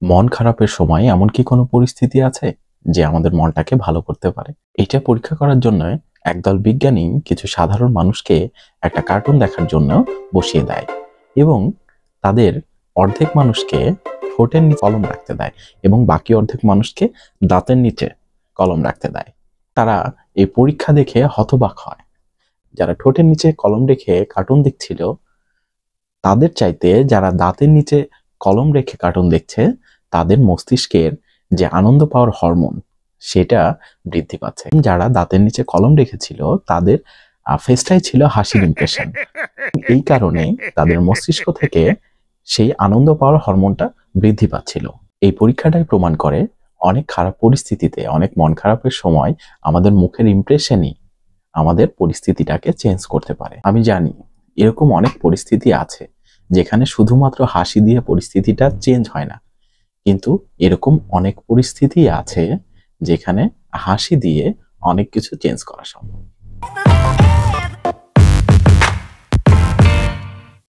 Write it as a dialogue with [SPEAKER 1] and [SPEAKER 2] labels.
[SPEAKER 1] মন খারাপের সময় এমন কি কোনো পরিস্থিতি আছে যে আমাদের মনটাকে ভালো করতে পারে? এটা পরীক্ষা করার জন্য একদল বিজ্ঞানী কিছু সাধারণ মানুষকে একটা কার্টুন দেখার জন্য বসিয়ে দেয় এবং তাদের অর্ধেক মানুষকে ঠোঁটের নিচে কলম রাখতে দেয় এবং বাকি অর্ধেক মানুষকে দাঁতের নিচে কলম রাখতে দেয়। তারা এই পরীক্ষা দেখে হতবাক হয়। যারা ঠোঁটের নিচে কলম রেখে কার্টুন দেখছিল তাদের চাইতে যারা দাঁতের নিচে কলম রেখে কার্টুন দেখছে তাদের মস্তিষ্কের যে আনন্দ পাওয়ার হরমোন সেটা বৃদ্ধি পাচ্ছে। যারা দাঁতের নিচে কলম রেখেছিল তাদের ফেসটাই ছিল হাসির ইমপ্রেশন। এই কারণে তাদের মস্তিষ্ক থেকে সেই আনন্দ পাওয়ার হরমোনটা বৃদ্ধি পাচ্ছিল। এই পরীক্ষাটাই প্রমাণ করে অনেক খারাপ পরিস্থিতিতে, অনেক মন খারাপের সময় আমাদের মুখের ইমপ্রেশনই আমাদের পরিস্থিতিটাকে চেঞ্জ করতে পারে। আমি জানি এরকম অনেক পরিস্থিতি আছে যেখানে শুধুমাত্র হাসি দিয়ে পরিস্থিতিটা চেঞ্জ হয় না, কিন্তু এরকম অনেক পরিস্থিতি আছে যেখানে হাসি দিয়ে অনেক কিছু চেঞ্জ করা সম্ভব।